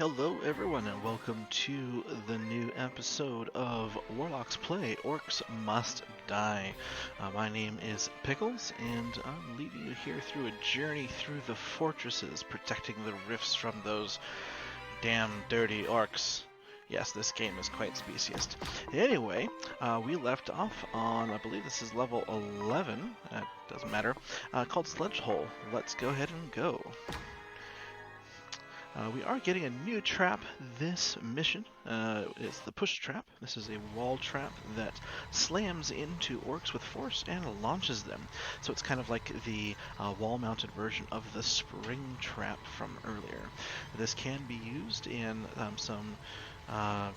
Hello everyone and welcome to the new episode of Warlocks Play Orcs Must Die. My name is Pickles and I'm leading you here through a journey through the fortresses, protecting the rifts from those damn dirty orcs. Yes, this game is quite speciest. Anyway, we left off on, I believe this is level 11, doesn't matter, called Sledge Hole. Let's go ahead and go. We are getting a new trap this mission. It's the push trap. This is a wall trap that slams into orcs with force and launches them. So it's kind of like the wall-mounted version of the spring trap from earlier. This can be used in some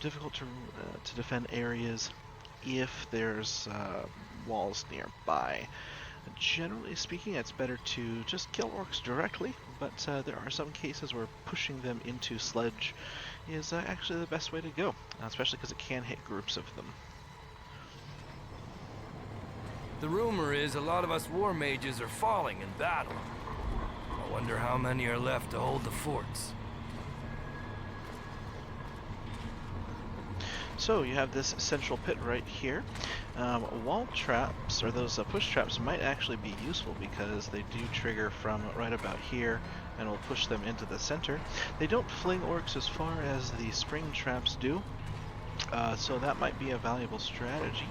difficult to defend areas if there's walls nearby. Generally speaking, it's better to just kill orcs directly, but there are some cases where pushing them into sledge is actually the best way to go, especially because it can hit groups of them. The rumor is a lot of us war mages are falling in battle. I wonder how many are left to hold the forts. So you have this central pit right here. Wall traps, or those push traps, might actually be useful because they do trigger from right about here and will push them into the center. They don't fling orcs as far as the spring traps do, so that might be a valuable strategy.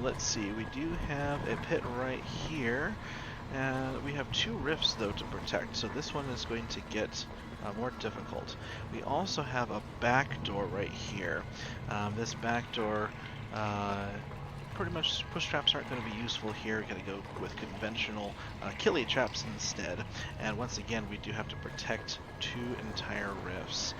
Let's see, we do have a pit right here, and we have two rifts though to protect, so this one is going to get more difficult. We also have a back door right here. This back door, pretty much push traps aren't going to be useful here. We're going to go with conventional killie traps instead. And once again, we do have to protect two entire rifts.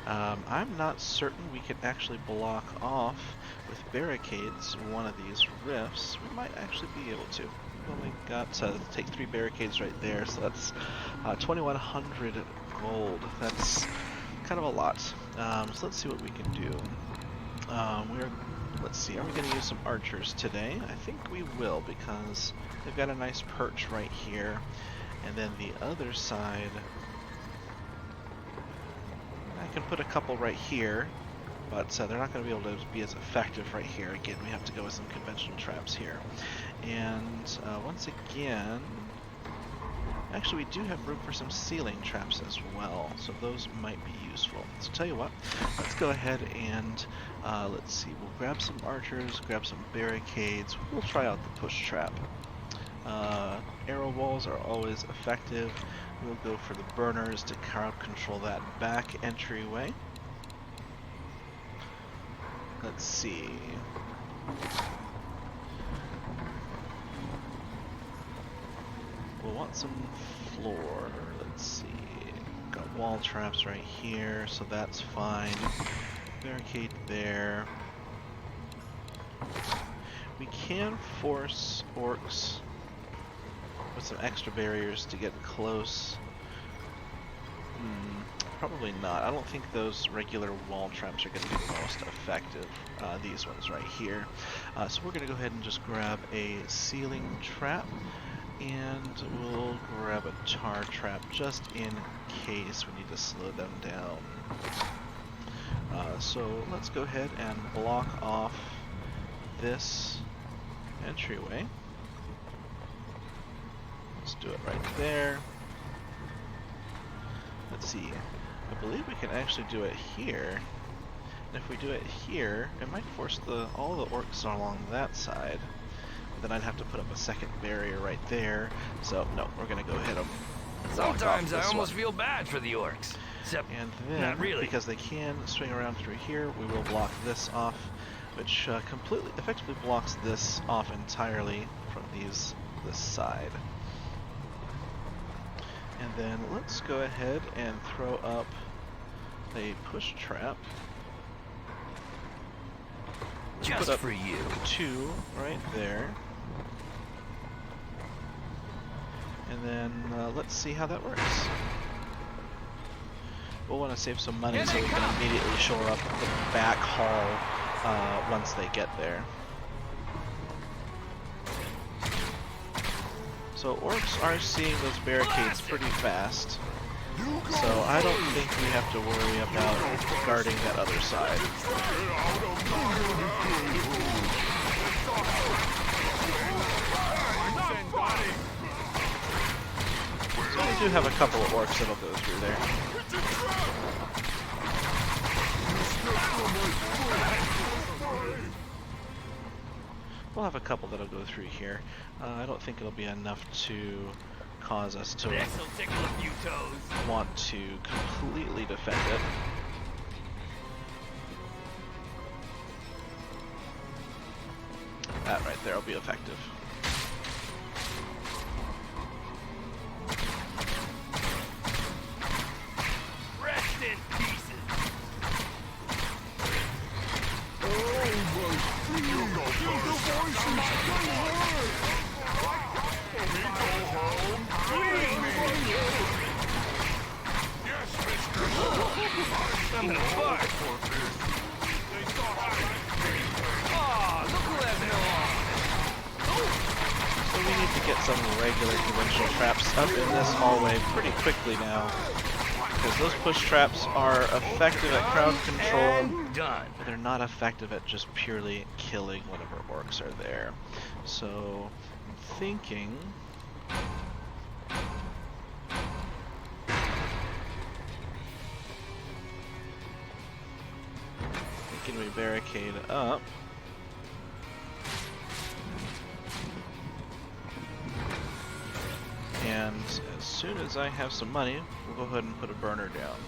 I'm not certain we could actually block off with barricades one of these rifts. We might actually be able to. Well, we got to take 3 barricades right there, so that's 2,100 gold. That's kind of a lot. So let's see what we can do. Let's see, are we going to use some archers today? I think we will, because they've got a nice perch right here. And then the other side, I can put a couple right here, but they're not going to be able to be as effective right here. Again, we have to go with some conventional traps here. And once again, actually we do have room for some ceiling traps as well, so those might be useful. So tell you what, let's go ahead and let's see, we'll grab some archers, grab some barricades, we'll try out the push trap. Arrow walls are always effective. We'll go for the burners to crowd control that back entryway. Let's see. We'll want some floor. Let's see. Got wall traps right here, so that's fine. Barricade there. We can force orcs with some extra barriers to get close. Probably not. I don't think those regular wall traps are going to be the most effective. These ones right here. So we're going to go ahead and just grab a ceiling trap. And we'll grab a tar trap just in case we need to slow them down. So let's go ahead and block off this entryway. Let's do it right there. Let's see. I believe we can actually do it here. And if we do it here, it might force all the orcs along that side. Then I'd have to put up a second barrier right there. So no, we're gonna go hit them. Sometimes I almost feel bad for the orcs. Except, and then, not really. Because they can swing around through here, we will block this off, which effectively blocks this off entirely from this side. And then let's go ahead and throw up a push trap. Just for you. 2 right there. And then let's see how that works. We'll want to save some money so we can immediately shore up the back hall once they get there. So orcs are seeing those barricades pretty fast. So I don't think we have to worry about guarding that other side. So we do have a couple of orcs that'll go through there. We'll have a couple that'll go through here. I don't think it'll be enough to cause us to want to completely defend it. That right there will be effective. Rest in pieces. I'm gonna bark. So we need to get some regular conventional traps up in this hallway pretty quickly now, because those push traps are effective at crowd control, but they're not effective at just purely killing whatever orcs are there. So I'm thinking we barricade up. And as soon as I have some money, we'll go ahead and put a burner down.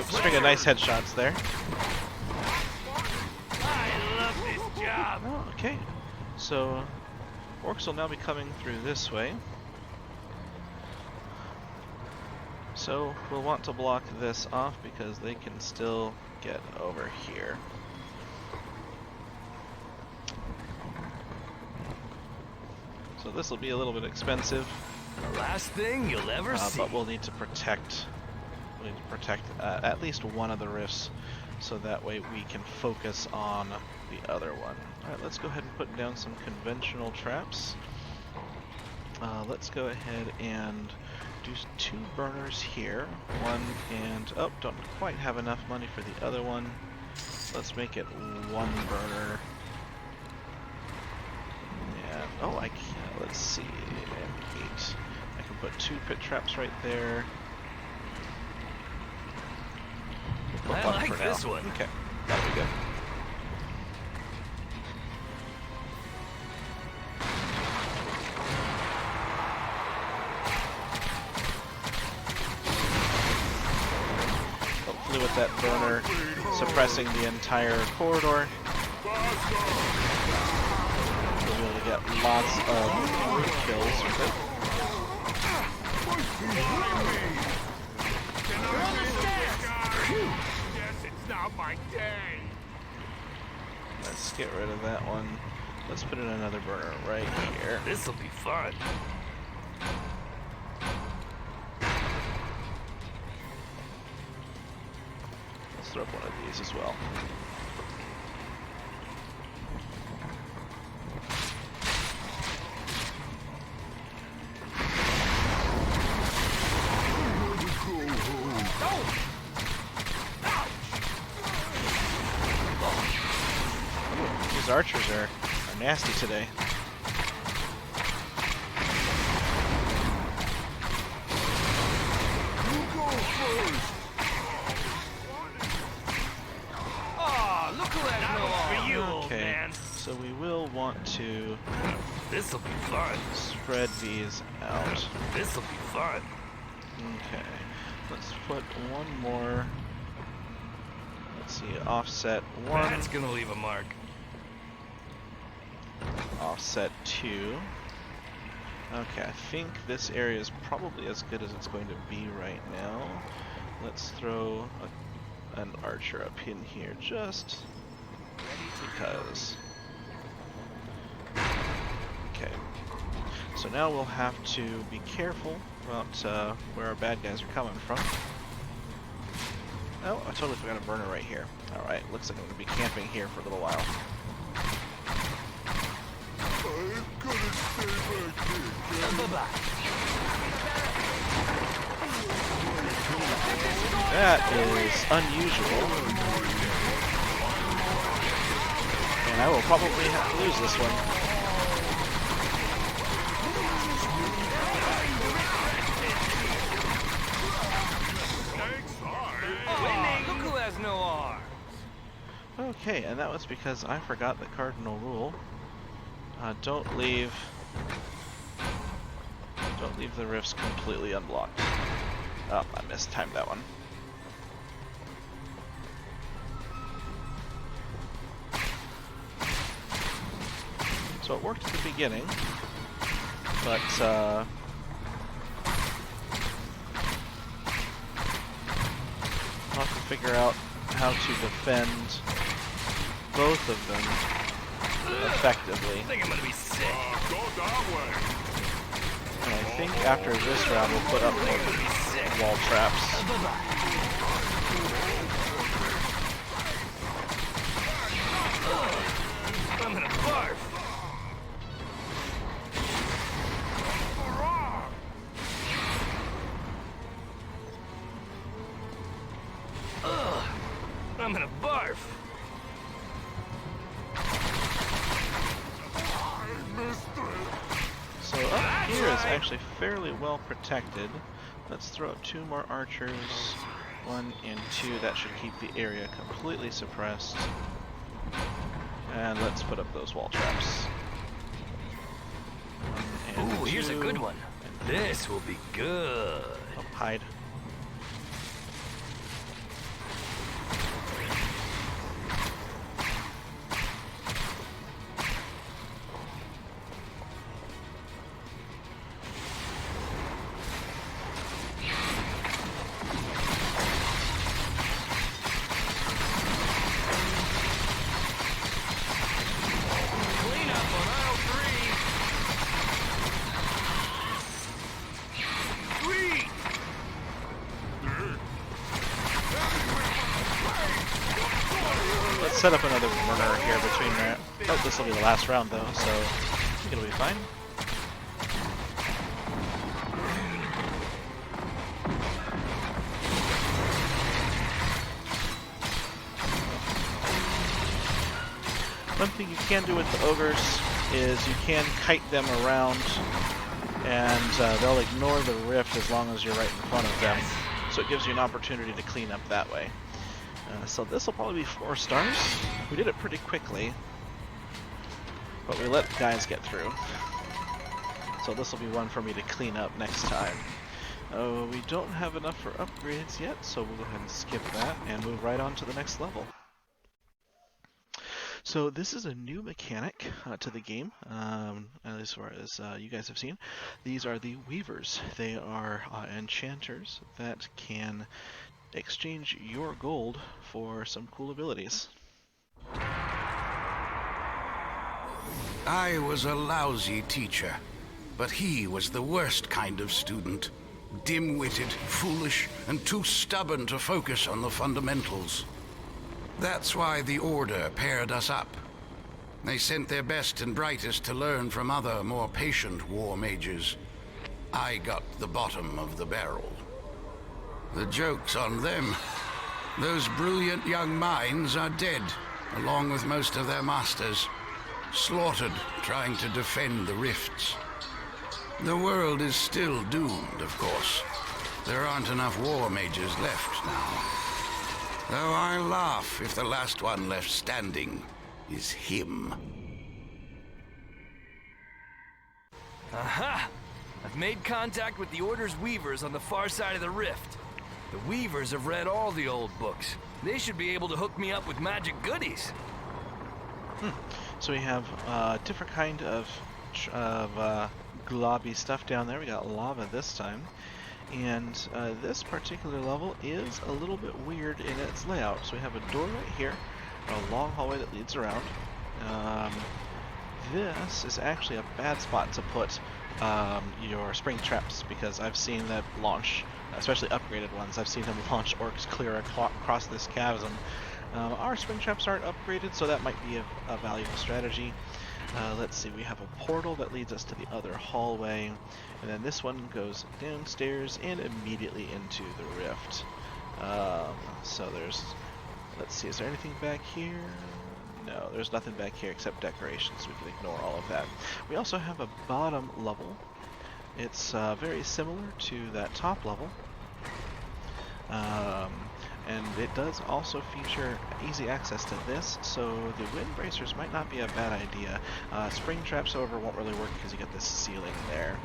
String of nice headshots there. I love this job. Oh, okay. So orcs will now be coming through this way. So we'll want to block this off because they can still get over here. So this will be a little bit expensive. The last thing you'll ever see. But we'll need to protect. We need to protect at least one of the rifts, so that way we can focus on the other one. Alright, let's go ahead and put down some conventional traps. Let's go ahead and do 2 burners here. One and... oh, don't quite have enough money for the other one. Let's make it 1 burner. And, oh, I can, let's see, and 8. I can put 2 pit traps right there. I like this one. Okay, that'll be good. Hopefully with that burner suppressing the entire corridor, we'll be able to get lots of root kills with it. Not my day. Let's get rid of that one. Let's put in another burner right here. This'll be fun. Let's throw up one of these as well. These archers are nasty today. Oh, look who that for you, old man. So we will want to This'll be fun. Spread these out. This'll be fun. Okay. Let's put one more. Let's see, offset 1. That's gonna leave a mark. Offset 2. Okay, I think this area is probably as good as it's going to be right now. let's throw an archer up in here just because. Okay. So now we'll have to be careful about where our bad guys are coming from. Oh, I totally forgot a burner right here. Alright, looks like I'm going to be camping here for a little while. I'm gonna stay back here. That is unusual. And I will probably have to lose this one. Look who has no arms. Okay, and that was because I forgot the cardinal rule. Don't leave the rifts completely unblocked. Oh, I mistimed that one. So it worked at the beginning, but I'll have to figure out how to defend both of them effectively. I think I'm gonna be sick. Go that way. And I think after this round we'll put up more wall traps. I'm gonna barf. I'm gonna barf. So up here is actually fairly well protected. Let's throw up 2 more archers. 1 and 2. That should keep the area completely suppressed. And let's put up those wall traps. Ooh, here's a good one. This will be good. Oh, hide. Clean up on aisle 3. Sweet. Let's set up another burner here between that. Oh, this will be the last round though, so I think it'll be fine. One thing you can do with the ogres is you can kite them around and they'll ignore the rift as long as you're right in front of them. So it gives you an opportunity to clean up that way. So this will probably be 4 stars. We did it pretty quickly, but we let the guys get through. So this will be one for me to clean up next time. We don't have enough for upgrades yet, so we'll go ahead and skip that and move right on to the next level. So this is a new mechanic to the game, as far as you guys have seen. These are the Weavers. They are enchanters that can exchange your gold for some cool abilities. I was a lousy teacher, but he was the worst kind of student. Dim-witted, foolish, and too stubborn to focus on the fundamentals. That's why the Order paired us up. They sent their best and brightest to learn from other, more patient war mages. I got the bottom of the barrel. The joke's on them. Those brilliant young minds are dead, along with most of their masters. Slaughtered, trying to defend the rifts. The world is still doomed, of course. There aren't enough war mages left now. Though I laugh if the last one left standing is him. Aha! I've made contact with the Order's Weavers on the far side of the rift. The Weavers have read all the old books. They should be able to hook me up with magic goodies. So we have different kind of globby stuff down there. We got lava this time. And this particular level is a little bit weird in its layout. So we have a door right here, a long hallway that leads around. This is actually a bad spot to put your spring traps, because I've seen that launch, especially upgraded ones. I've seen them launch orcs clear across this chasm. Our spring traps aren't upgraded, so that might be a valuable strategy. Let's see, we have a portal that leads us to the other hallway, and then this one goes downstairs and immediately into the rift. So there's, let's see, is there anything back here? No, there's nothing back here except decorations. We can ignore all of that. We also have a bottom level. It's very similar to that top level. And it does also feature easy access to this, so the wind bracers might not be a bad idea. Spring traps, however, won't really work because you get this ceiling there.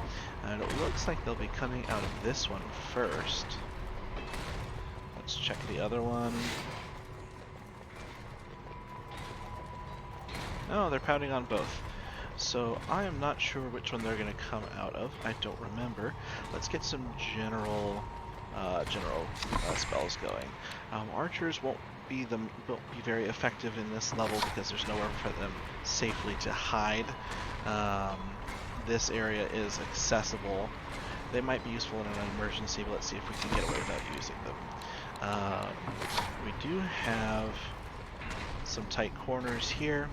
And it looks like they'll be coming out of this one first. Let's check the other one. Oh, they're pounding on both. So I am not sure which one they're going to come out of. I don't remember. Let's get some general spells going. Archers won't be very effective in this level because there's nowhere for them safely to hide. This area is accessible. They might be useful in an emergency, but let's see if we can get away without using them. We do have some tight corners here.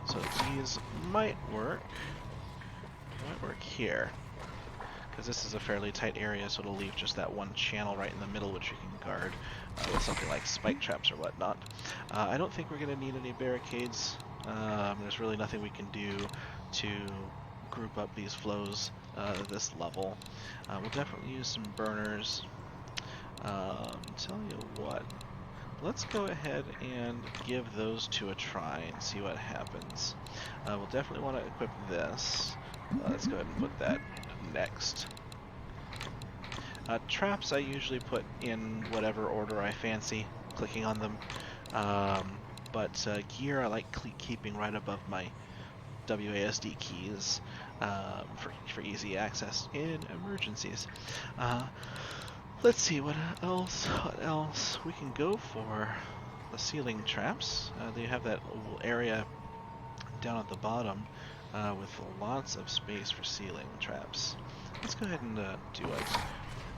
So these might work. Here, because this is a fairly tight area, so it'll leave just that one channel right in the middle, which you can guard with something like spike traps or whatnot. I don't think we're going to need any barricades. There's really nothing we can do to group up these flows this level. We'll definitely use some burners. Tell you what, let's go ahead and give those two a try and see what happens. We'll definitely want to equip this. Let's go ahead and put that next. Traps I usually put in whatever order I fancy, clicking on them. But gear I like keeping right above my WASD keys for easy access in emergencies. Let's see, what else? We can go for the ceiling traps. They have that little area down at the bottom with lots of space for ceiling traps. Let's go ahead and do it.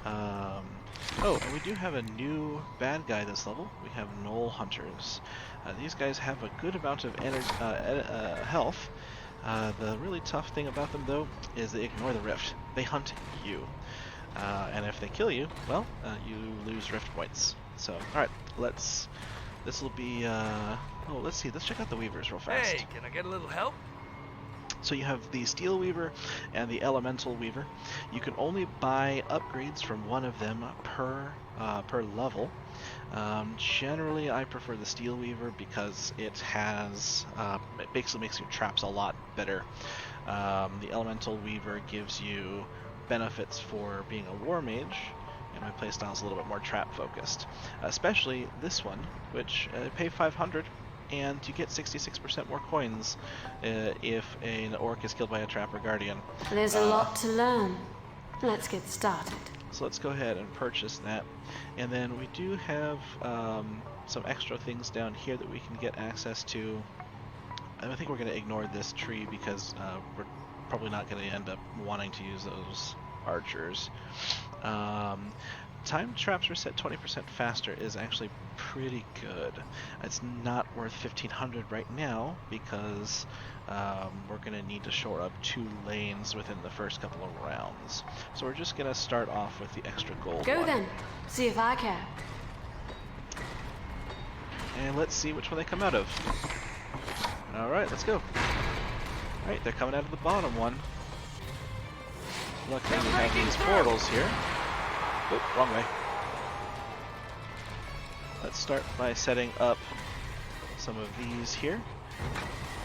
Oh, and we do have a new bad guy this level. We have Knoll Hunters. These guys have a good amount of health. The really tough thing about them, though, is they ignore the rift. They hunt you. And if they kill you, well, you lose rift points. So, alright, this will be, oh, let's see, let's check out the Weavers real fast. Hey, can I get a little help? So you have the Steel Weaver and the Elemental Weaver. You can only buy upgrades from one of them per level. Generally, I prefer the Steel Weaver because it has it basically makes your traps a lot better. The Elemental Weaver gives you benefits for being a War Mage, and my playstyle is a little bit more trap focused. Especially this one, which pay 500. And you get 66% more coins if an orc is killed by a trap or guardian. There's a lot to learn. Let's get started. So let's go ahead and purchase that. And then we do have some extra things down here that we can get access to. I think we're going to ignore this tree because we're probably not going to end up wanting to use those archers. Time traps reset 20% faster is actually pretty good. It's not worth 1500 right now because we're going to need to shore up 2 lanes within the first couple of rounds. So we're just going to start off with the extra gold Go one. then. See if I care. And let's see which one they come out of. Alright, let's go. Alright, they're coming out of the bottom one. Luckily we have these portals here. Oop, wrong way. Let's start by setting up some of these here.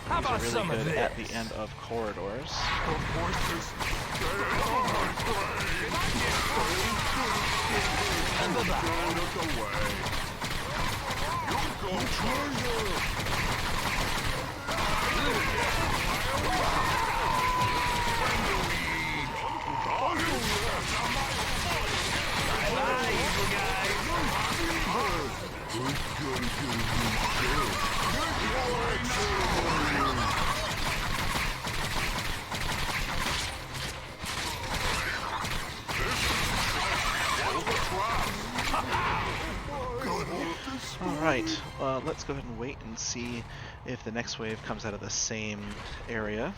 How These are about really some of good this? at the end of corridors. The voices stay on, And the back. out of the way. You go further. Bye, evil guy. Alright, let's go ahead and wait and see if the next wave comes out of the same area.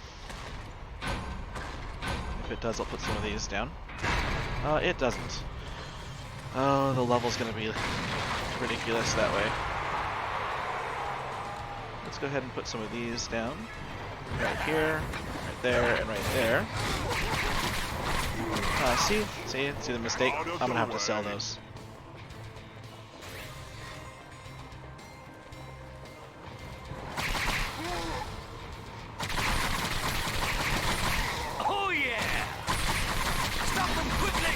If it does, I'll put some of these down. It doesn't. Oh, the level's gonna be ridiculous that way. Let's go ahead and put some of these down. Right here, right there, and right there. See the mistake? I'm gonna have to sell those. Oh yeah! Stop them quickly!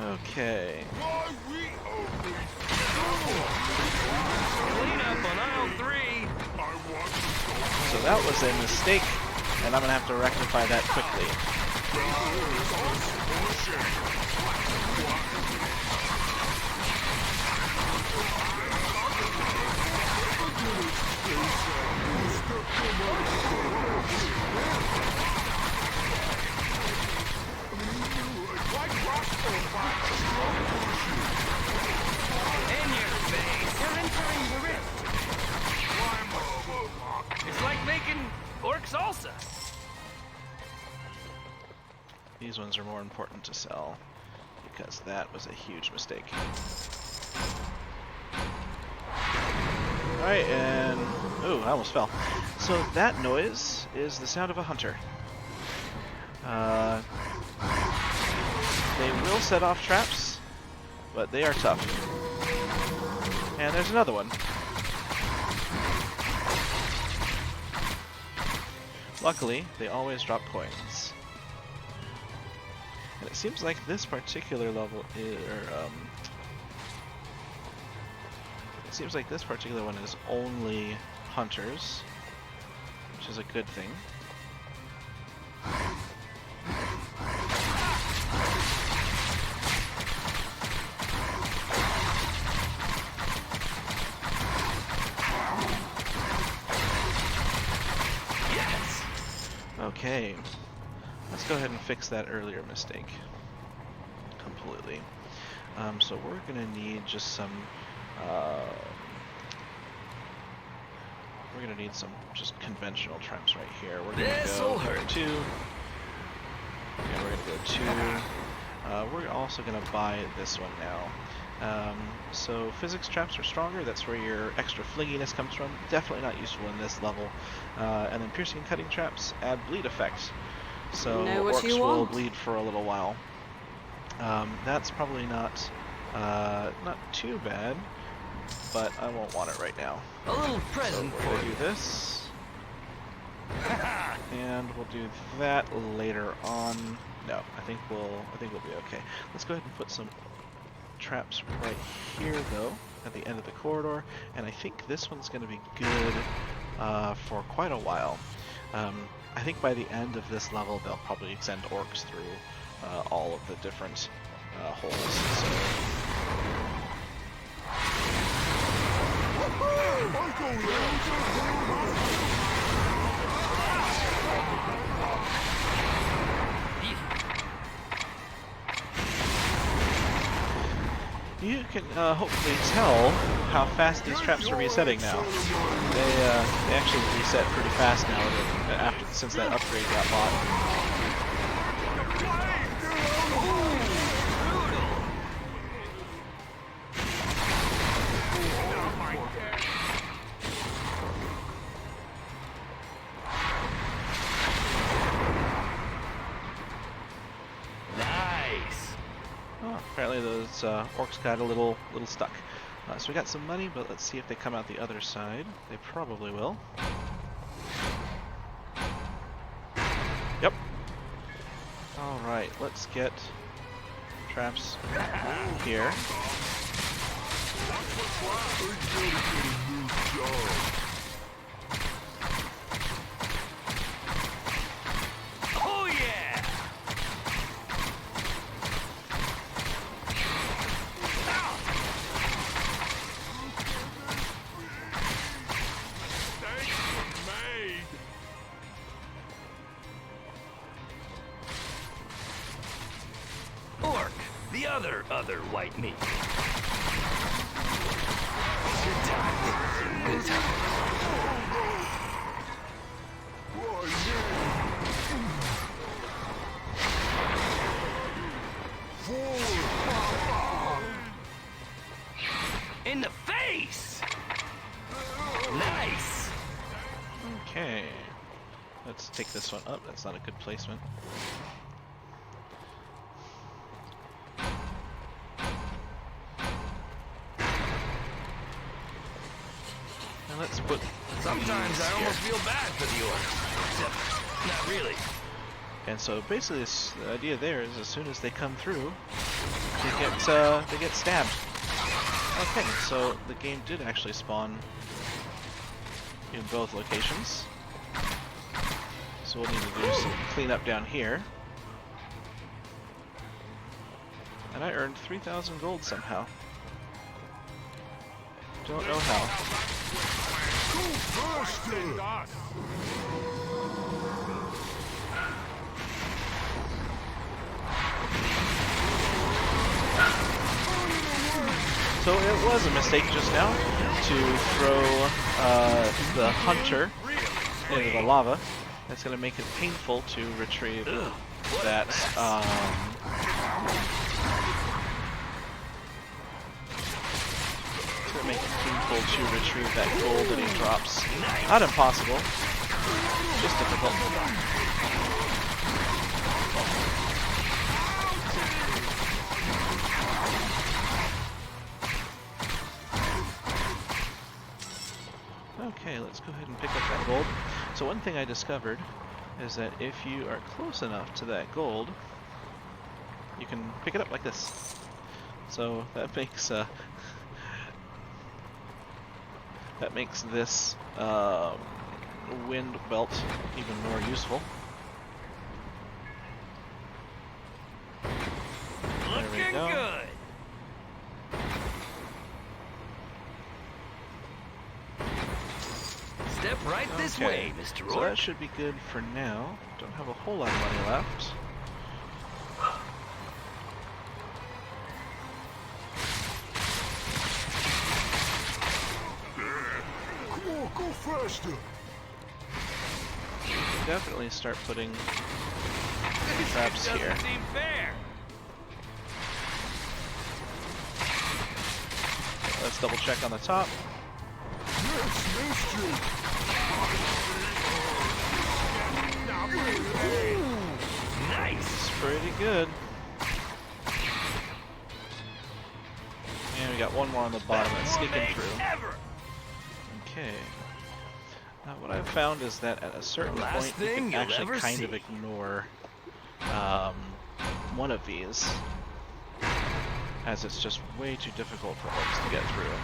Okay. Clean up on aisle 3. So that was a mistake, and I'm gonna have to rectify that quickly. In your face. They're entering the rift. It's like making orc salsa. These ones are more important to sell, because that was a huge mistake. Alright, and... ooh, I almost fell. So that noise is the sound of a hunter. They will set off traps, but they are tough. And there's another one. Luckily, they always drop coins. And it seems like this particular level is, it seems like this particular one is only hunters, which is a good thing. Okay, let's go ahead and fix that earlier mistake completely. So we're gonna need just some. We're gonna need some just conventional traps right here. We're gonna This'll go hurt. 2. Yeah, we're gonna go 2. We're also gonna buy this one now. So physics traps are stronger, that's where your extra flinginess comes from. Definitely not useful in this level. And then piercing and cutting traps add bleed effect. So Know what orcs you will want. bleed for a little while. That's probably not too bad, but I won't want it right now. A little So present we're for gonna you. do this. And we'll do that later on. No, I think we'll be okay. Let's go ahead and put some traps right here though, at the end of the corridor, and I think this one's going to be good for quite a while. I think by the end of this level they'll probably send orcs through all of the different holes. You can hopefully tell how fast these traps are resetting now. They actually reset pretty fast now since that upgrade got bought. Nice. Oh, apparently those orcs got a little stuck. So we got some money, but let's see if they come out the other side. They probably will. Yep. Alright, let's get traps here. other white meat. Good time. Good time. In the face! Nice! Okay. Let's take this one up. That's not a good placement. And let's put Sometimes these I here. almost feel bad for the orcs. Except, not really. And so basically the idea there is as soon as they come through, they get stabbed. Okay, so the game did actually spawn in both locations. So we'll need to do some cleanup down here. And I earned 3,000 gold somehow. Don't know how. So it was a mistake just now to throw the hunter into the lava. That's going to make it painful to retrieve that. It's going to make it painful to retrieve that gold that he drops. Not impossible, just difficult. Okay, let's go ahead and pick up that gold. So one thing I discovered is that if you are close enough to that gold, you can pick it up like this. So that makes this wind belt even more useful. Looking good. Step right this way, Mr. So Orc. that should be good for now. Don't have a whole lot of money left. Come on, go faster. Definitely start putting traps here. Doesn't seem fair. Let's double check on the top. Nice. It's pretty good. And we got one more on the bottom that's sneaking through. Ever. Okay. Now what I've found is that at a certain The last point you thing can you'll actually ever kind of see. ignore one of these, as it's just way too difficult for orcs to get through.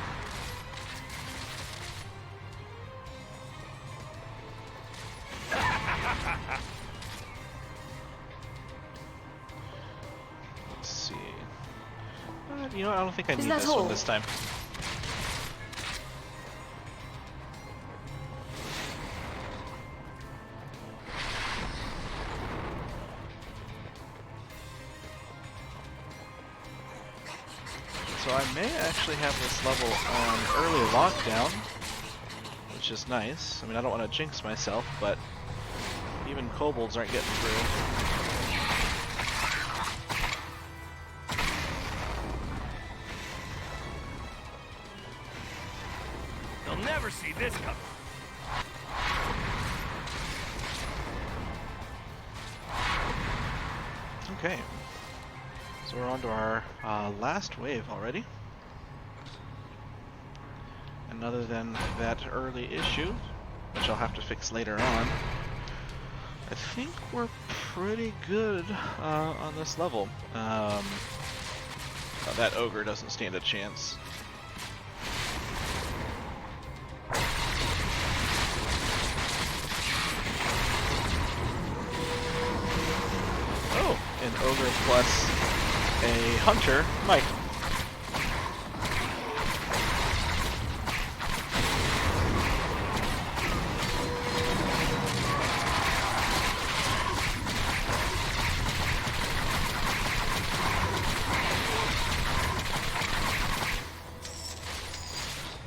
Let's see. You know, I don't think I Is need that this all? one this time. So I may actually have this level on early lockdown, which is nice. I mean, I don't want to jinx myself, but even kobolds aren't getting through. They'll never see this coming. Okay, so we're on to our last wave already. And other than that early issue, which I'll have to fix later on, I think we're pretty good on this level. That ogre doesn't stand a chance. Oh, an ogre plus a hunter might.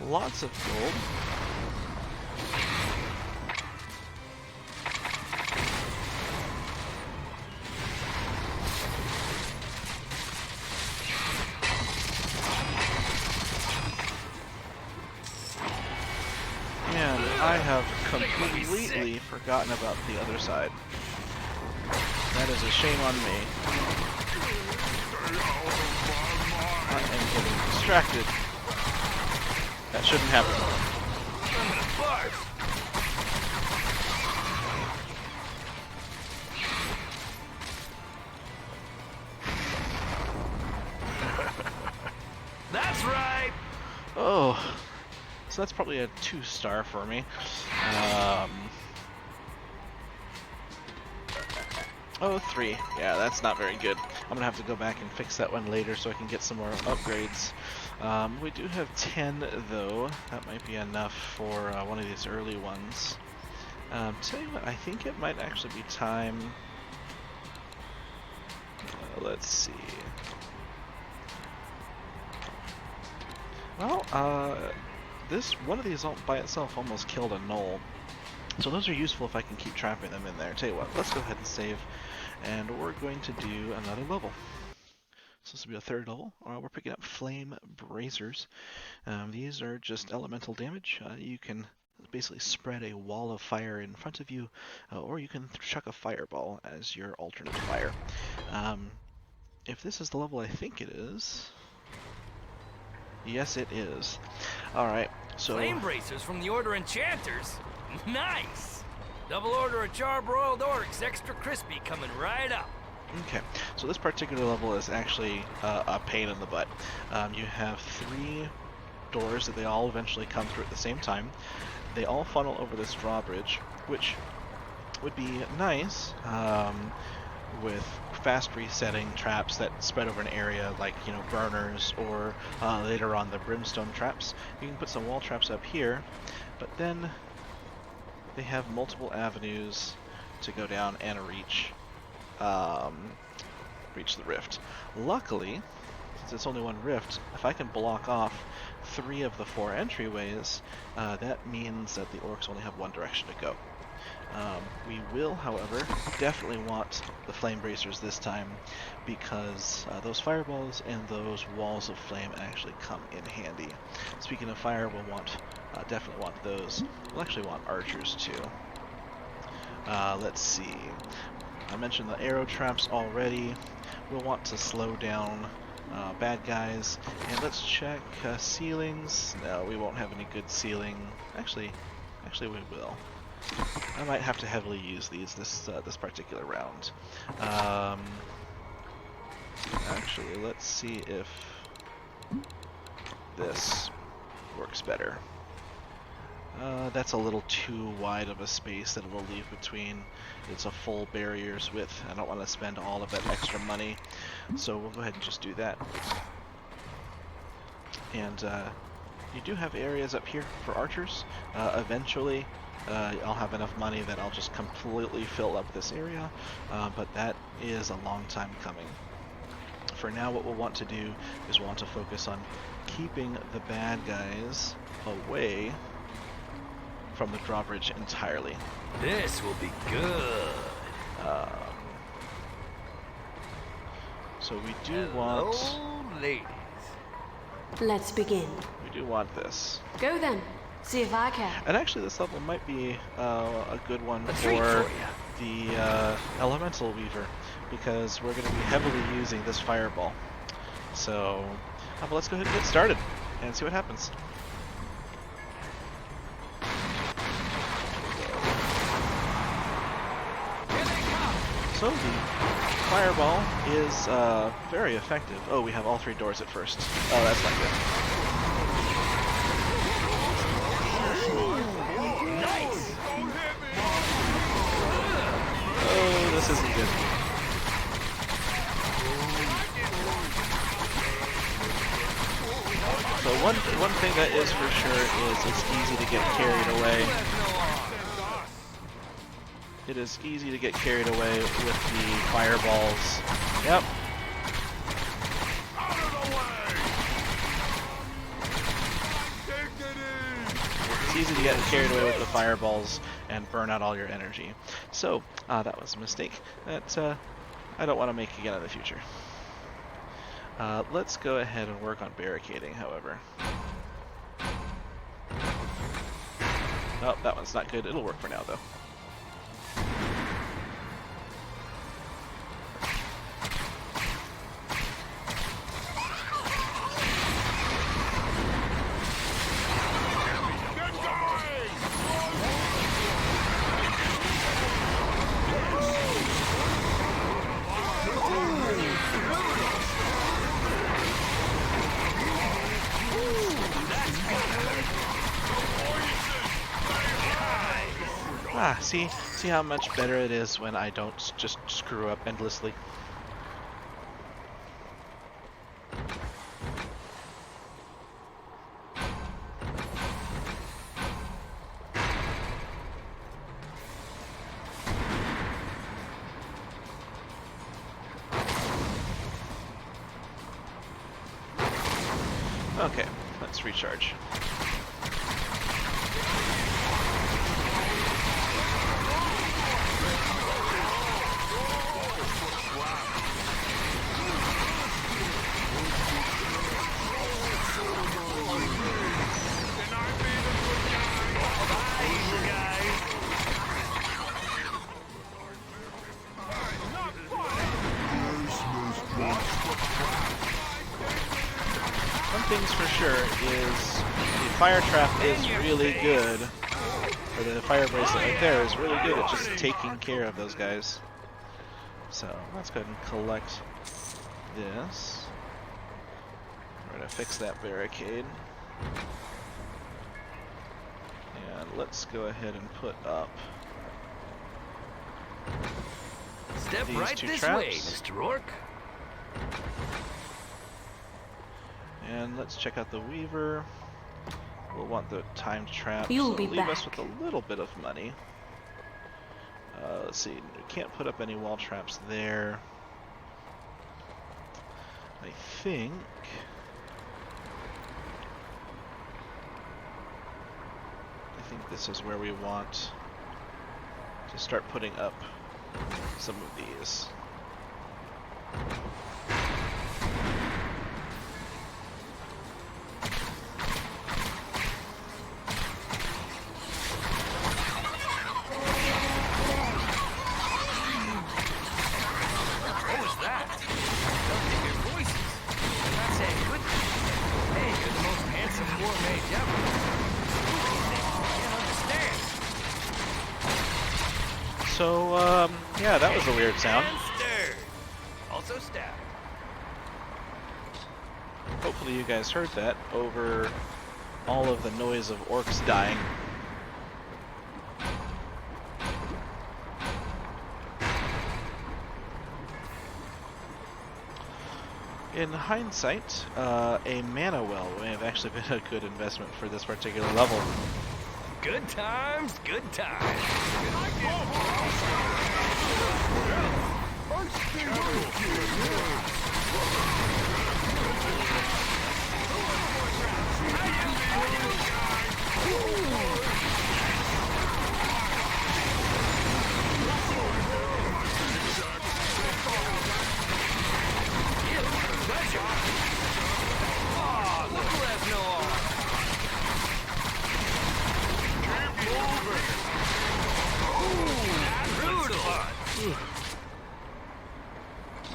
lots of gold. And I have completely forgotten about the other side. That is a shame on me. I am getting distracted. That shouldn't happen. I'm gonna barf. That's right. Oh, so that's probably a 2-star for me. Oh, 3. Yeah, that's not very good. I'm gonna have to go back and fix that one later so I can get some more upgrades. We do have 10 though. That might be enough for one of these early ones. Tell you what, I think it might actually be time. Let's see. Well, this one of these by itself almost killed a gnoll. So those are useful if I can keep trapping them in there. Tell you what, let's go ahead and save, and we're going to do another level. So this will be a 3rd level. We're picking up Flame Bracers. These are just elemental damage. You can basically spread a wall of fire in front of you, or you can chuck a fireball as your alternate fire. If this is the level I think it is... Yes, it is. Alright, so... Flame bracers from the Order Enchanters? Nice! Double order of charbroiled orcs, extra crispy, coming right up. Okay, so this particular level is actually a pain in the butt. You have 3 doors that they all eventually come through at the same time. They all funnel over this drawbridge, which would be nice with fast resetting traps that spread over an area, like, you know, burners, or later on the brimstone traps. You can put some wall traps up here, but then they have multiple avenues to go down and reach the rift. Luckily, since it's only one rift, if I can block off 3 of the 4 entryways, that means that the orcs only have one direction to go. We will, however, definitely want the flame bracers this time, because those fireballs and those walls of flame actually come in handy. Speaking of fire, we'll definitely want those. We'll actually want archers too. Let's see. I mentioned the arrow traps already. We'll want to slow down bad guys. And let's check ceilings. No, we won't have any good ceiling. Actually we will. I might have to heavily use these this particular round. Actually, let's see if this works better. That's a little too wide of a space that it will leave between. It's a full barrier's width. I don't want to spend all of that extra money, so we'll go ahead and just do that. And you do have areas up here for archers. Eventually, I'll have enough money that I'll just completely fill up this area, but that is a long time coming. For now, what we'll want to do is we'll want to focus on keeping the bad guys away from the drawbridge entirely. This will be good. So we do want... Hello, ladies. Let's begin. We do want this. Go then. See if I can. And actually, this level might be a good one A treat for for the Elemental Weaver, because we're going to be heavily using this fireball. So, but let's go ahead and get started and see what happens. So the fireball is very effective. Oh, we have all 3 doors at first. Oh, that's not good. Nice! Oh, this isn't good. So one thing that is for sure is it's easy to get carried away. It is easy to get carried away with the fireballs. Yep. Out of the way! Take it easy to get carried away with the fireballs and burn out all your energy. So, that was a mistake that I don't want to make again in the future. Let's go ahead and work on barricading, however. Oh, that one's not good. It'll work for now, though. See how much better it is when I don't just screw up endlessly. Okay, let's recharge. Things for sure is the fire trap is really good, or the fire bracelet right there is really good at just taking care of those guys. So let's go ahead and collect this. We're going to fix that barricade. And let's go ahead and put up Step these right two this traps. way, Mr. Orc. And let's check out the Weaver. We'll want the timed trap. You'll so be leave us back. with a little bit of money. Let's see. We can't put up any wall traps there. I think this is where we want to start putting up some of these. So, yeah, that was a weird sound. Also stab. Hopefully you guys heard that over all of the noise of orcs dying. In hindsight, a mana well may have actually been a good investment for this particular level. Good times, good times.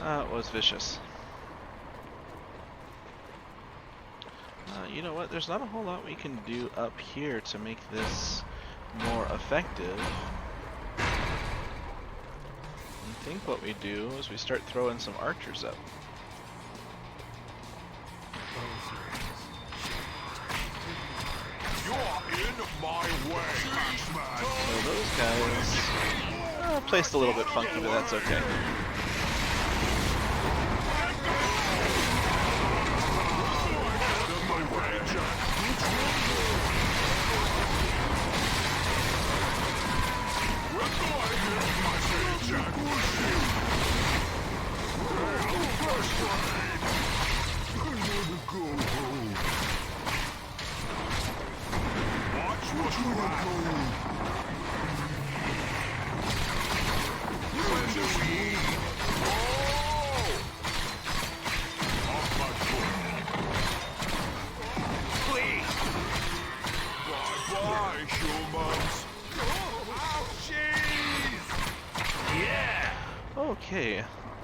That was vicious. You know what? There's not a whole lot we can do up here to make this more effective. I think what we do is we start throwing some archers up. You're in my way, Axeman. So those guys placed a little bit funky, but that's okay.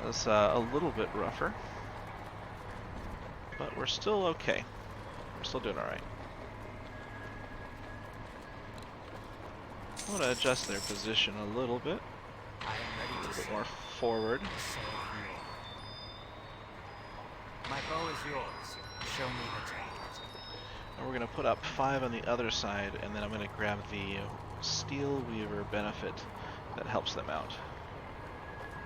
That's a little bit rougher, but we're still okay. We're still doing alright. I want to adjust their position a little bit. A little bit more forward. My bow is yours. Show me the target. And we're going to put up 5 on the other side, and then I'm going to grab the Steel Weaver benefit that helps them out.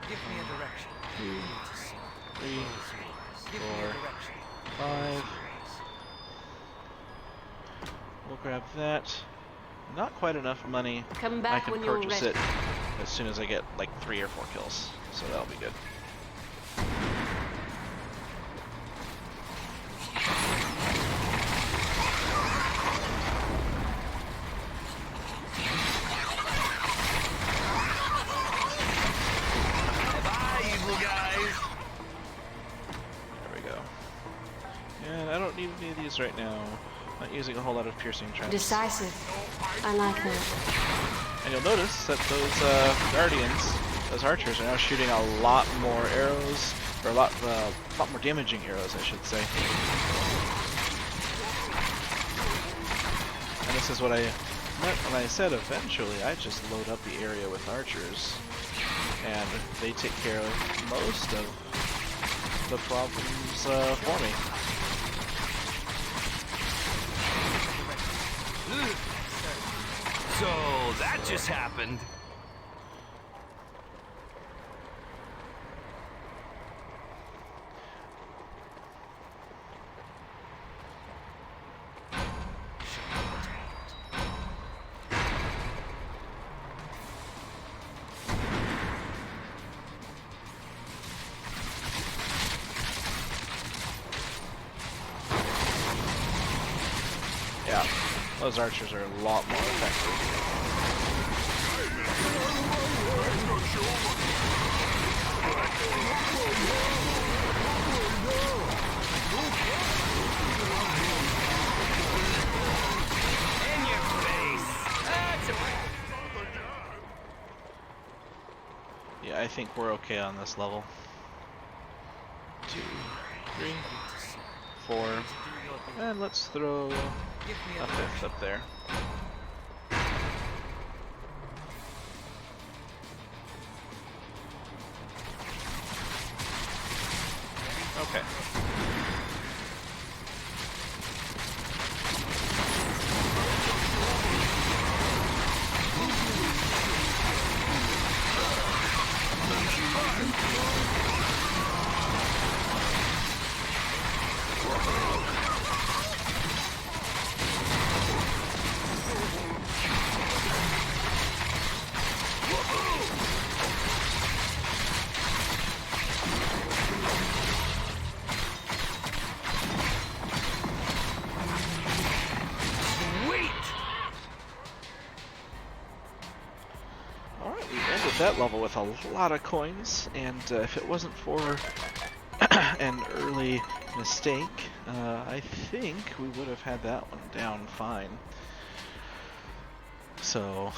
Give me a direction. 2, 3, Give me 4, a direction. 5. We'll grab that. Not quite enough money. Come I back can when you're purchase ready. it as soon as I get like 3 or 4 kills, so that'll be good. Bye, evil guys. There we go. And I don't need any of these right now. Not using a whole lot of piercing traps. Decisive. I like that. And you'll notice that those guardians, those archers, are now shooting a lot more arrows, or a lot more damaging arrows, I should say. And this is what I meant when I said eventually I just load up the area with archers, and they take care of most of the problems for me. So that just happened. Yeah, those archers are a lot more effective. In your face. That's a Yeah, I think we're okay on this level. 2, 3, 4, and let's throw a 5th up there. Okay. That level with a lot of coins, and if it wasn't for an early mistake, I think we would have had that one down fine. So,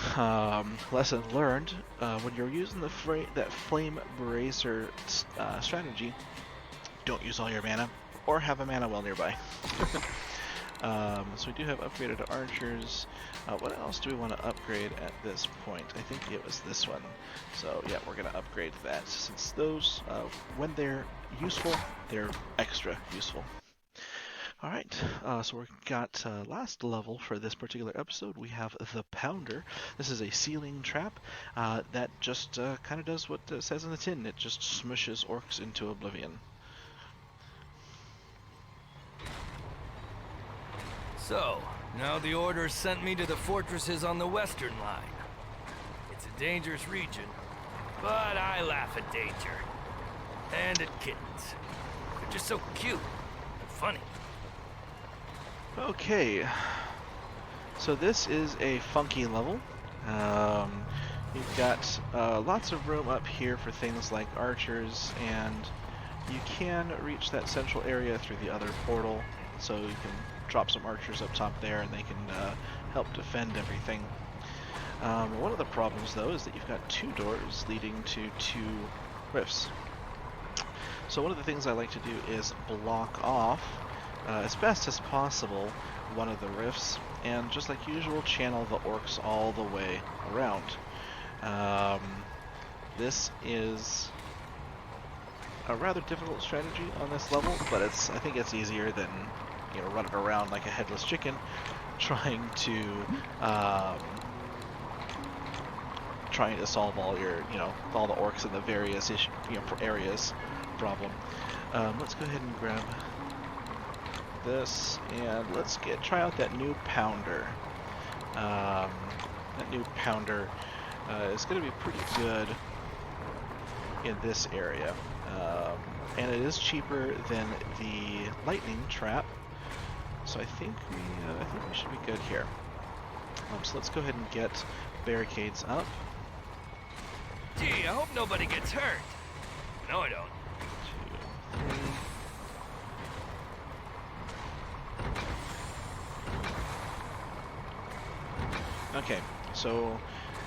lesson learned, when you're using that Flame Bracer strategy, don't use all your mana, or have a mana well nearby. So we do have upgraded archers. What else do we want to upgrade at this point? I think it was this one. So yeah, we're going to upgrade that, since those, when they're useful, they're extra useful. Alright, so we've got last level for this particular episode. We have the Pounder. This is a ceiling trap that just kind of does what it says in the tin. It just smushes orcs into oblivion. So, now the Order sent me to the fortresses on the western line. It's a dangerous region, but I laugh at danger. And at kittens. They're just so cute and funny. Okay, so this is a funky level. You've got lots of room up here for things like archers, and you can reach that central area through the other portal, so you can drop some archers up top there and they can help defend everything. One of the problems though is that you've got 2 doors leading to 2 rifts. So one of the things I like to do is block off, as best as possible, one of the rifts, and just like usual, channel the orcs all the way around. This is a rather difficult strategy on this level, but I think it's easier than, you know, running around like a headless chicken, trying to solve all your, you know, all the orcs in the various areas problem. Let's go ahead and grab this, and let's try out that new pounder. That new pounder is going to be pretty good in this area, and it is cheaper than the lightning trap, so I think we should be good here. So let's go ahead and get barricades up. Gee, I hope nobody gets hurt. No, I don't. 2, 3. Okay, so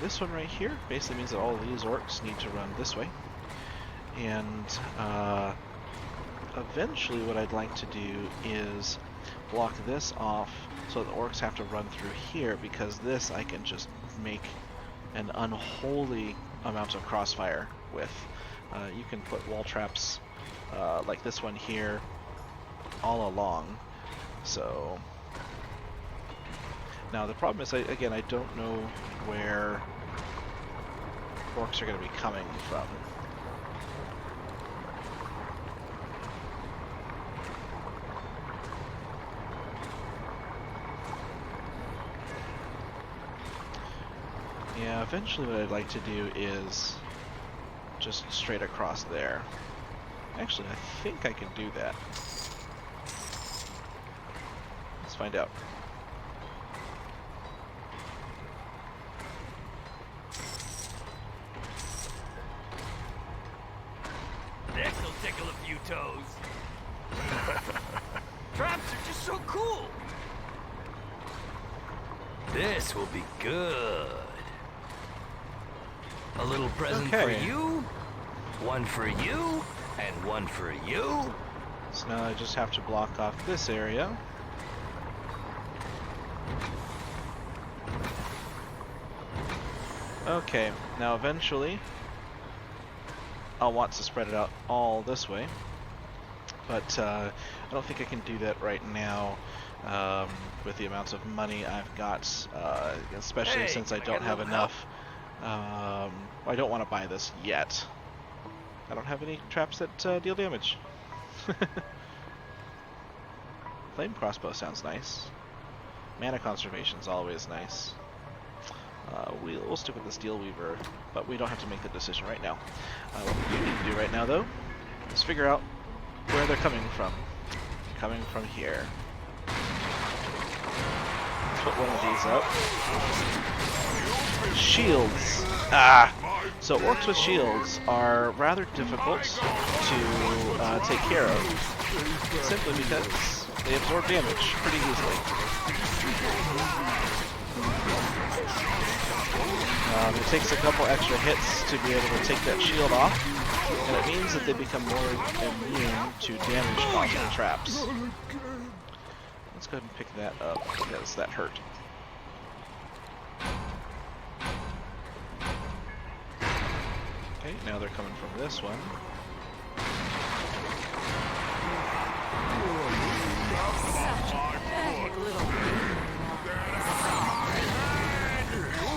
this one right here basically means that all of these orcs need to run this way. And eventually what I'd like to do is block this off so the orcs have to run through here, because this I can just make an unholy amount of crossfire with. You can put wall traps like this one here all along. So now the problem is, again, I don't know where orcs are going to be coming from. Yeah, eventually what I'd like to do is just straight across there. Actually, I think I can do that. Let's find out. This'll tickle a few toes. Traps are just so cool. This will be good. A little present for you, one for you, and one for you. So now I just have to block off this area. Okay, now eventually I'll want to spread it out all this way, but I don't think I can do that right now with the amounts of money I've got, especially since I don't have enough. I don't want to buy this yet. I don't have any traps that deal damage. Flame crossbow sounds nice. Mana conservation's always nice. We'll stick with the Steel Weaver, but we don't have to make the decision right now. What we do need to do right now, though, is figure out where they're coming from. They're coming from here. Let's put one of these up. Shields. So orcs with shields are rather difficult to take care of, simply because they absorb damage pretty easily. It takes a couple extra hits to be able to take that shield off, and it means that they become more immune to damage caused by traps. Let's go ahead and pick that up, because that hurt. Okay, now they're coming from this one.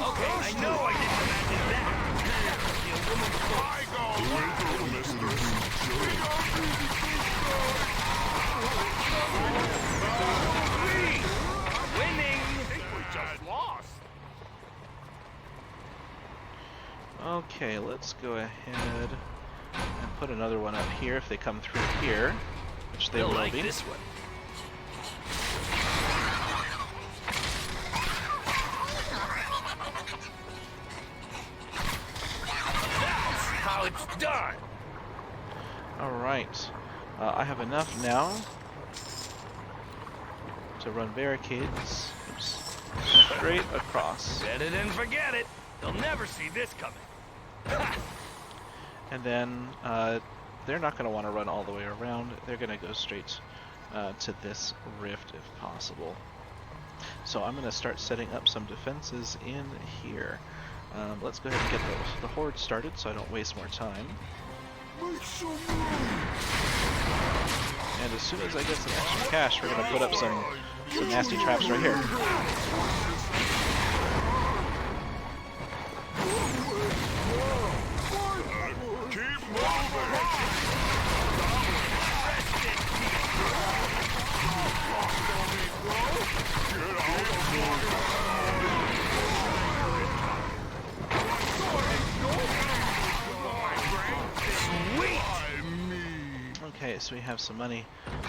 Okay, I know I didn't imagine that. Winning! I think we just lost. Okay, let's go ahead and put another one up here if they come through here, which they They'll will like be. this one. That's how it's done. Alright, I have enough now to run barricades. Oops. Straight across. Set it and forget it. They'll never see this coming. And then they're not going to want to run all the way around. They're going to go straight to this rift if possible. So I'm going to start setting up some defenses in here. Let's go ahead and get the horde started so I don't waste more time. And as soon as I get some extra cash, we're going to put up some nasty traps right here. Keep moving! Okay, so we have some money,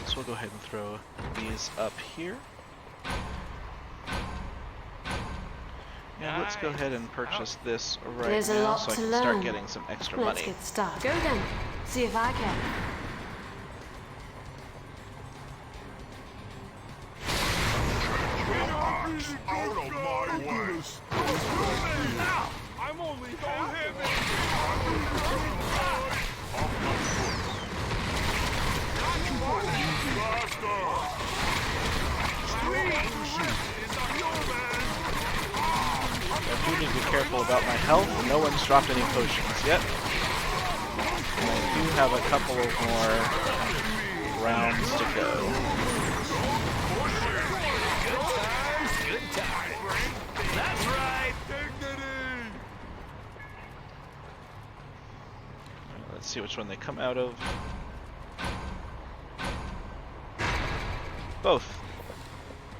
so we'll go ahead and throw these up here. And let's go ahead and purchase this right There's a now lot so I to can learn. start getting some extra Let's money. get started. Go then. See if I can. Out of my way! I'm only I do need to be careful about my health. No one's dropped any potions yet. And I do have a couple of more rounds to go. Good times. That's right. Let's see which one they come out of. Both.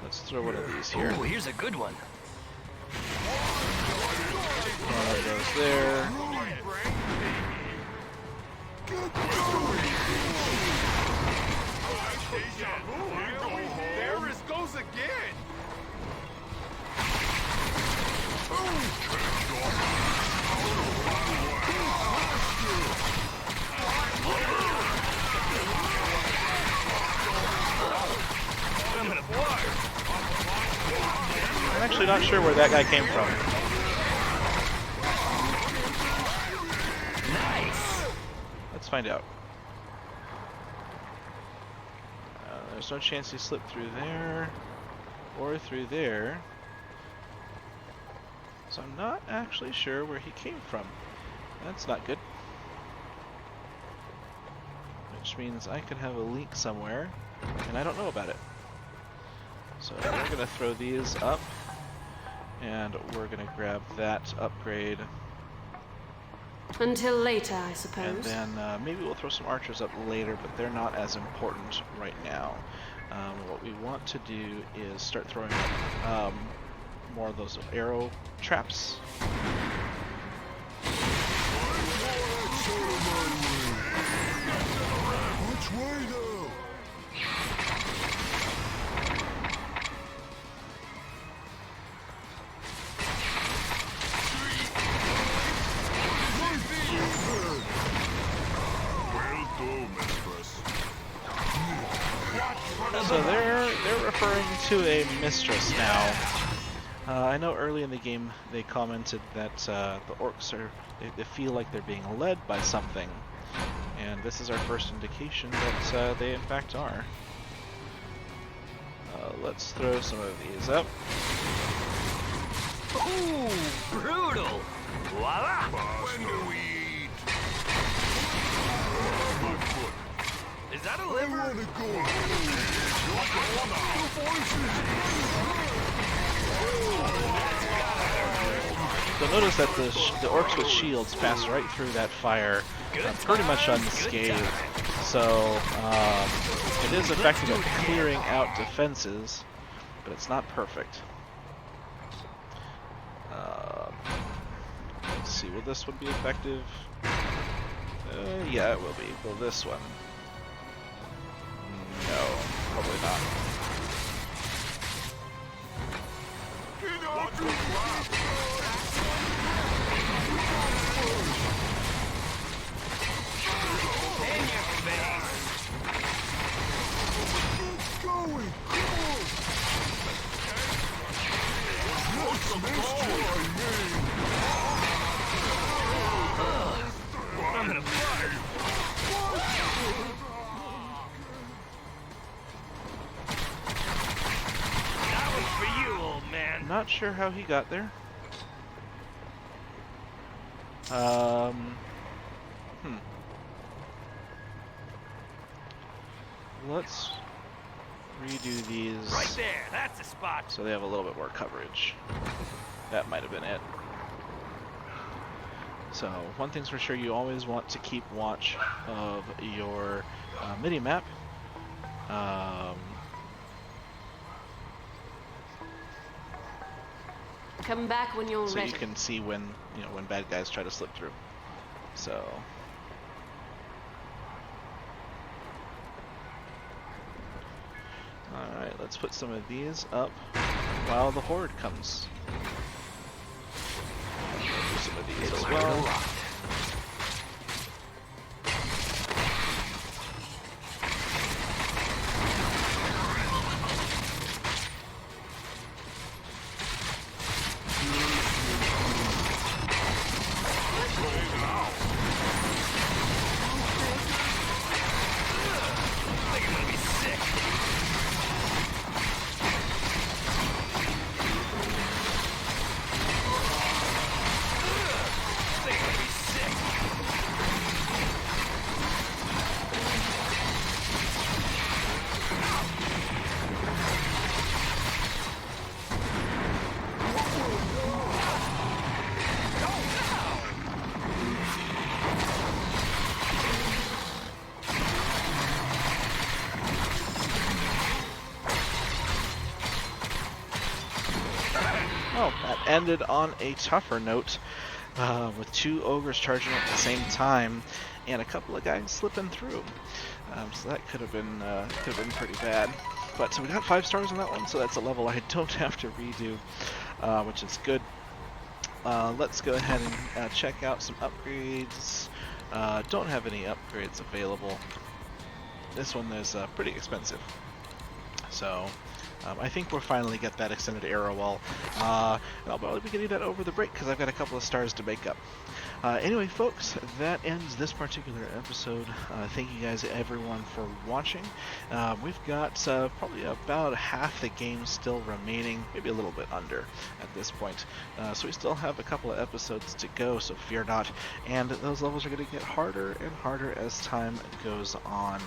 Let's throw one of these here. Oh, here's a good one. One of those there. There it goes again! I'm gonna fly. I'm actually not sure where that guy came from. Nice. Let's find out. There's no chance he slipped through there or through there. So I'm not actually sure where he came from. That's not good. Which means I could have a leak somewhere and I don't know about it. So we're going to throw these up and we're going to grab that upgrade. Until later, I And suppose. then maybe we'll throw some archers up later, but they're not as important right now. What we want to do is start throwing up more of those arrow traps. Which way though? So they're referring to a mistress now. I know early in the game they commented that the orcs they feel like they're being led by something, and this is our first indication that they in fact are. Let's throw some of these up. Ooh, brutal. Voila. When do we eat? My foot. Is that a liver? Where to go? You'll notice that the orcs with shields pass right through that fire pretty much unscathed. So it is effective at clearing out defenses, but it's not perfect. Let's see, will this one be effective? Yeah, it will be. Will this one? No, probably not. In your face. I'm gonna fly. not sure how he got there. Let's redo these Right there, that's the spot. so they have a little bit more coverage. That might have been it. So, one thing's for sure, you always want to keep watch of your mini-map. Come back when you're So ready. you can see when, when bad guys try to slip through. So... Alright, let's put some of these up while the horde comes. Do some of these as well. Oh, that ended on a tougher note, with 2 ogres charging at the same time, and a couple of guys slipping through. So that could have been pretty bad. But so we got 5 stars on that one, so that's a level I don't have to redo, which is good. Let's go ahead and check out some upgrades. Don't have any upgrades available. This one is pretty expensive. So I think we'll finally get that extended arrow wall. And I'll probably be getting that over the break because I've got a couple of stars to make up. Anyway, folks, that ends this particular episode. Thank you guys, everyone, for watching. We've got probably about half the game still remaining, maybe a little bit under at this point. So we still have a couple of episodes to go, so fear not. And those levels are going to get harder and harder as time goes on.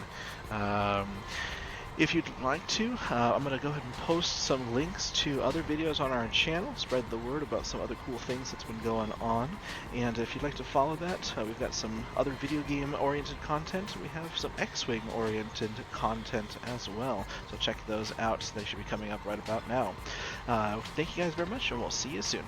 If you'd like to, I'm going to go ahead and post some links to other videos on our channel, spread the word about some other cool things that's been going on. And if you'd like to follow that, we've got some other video game oriented content. We have some X-Wing oriented content as well. So check those out. They should be coming up right about now. Thank you guys very much, and we'll see you soon.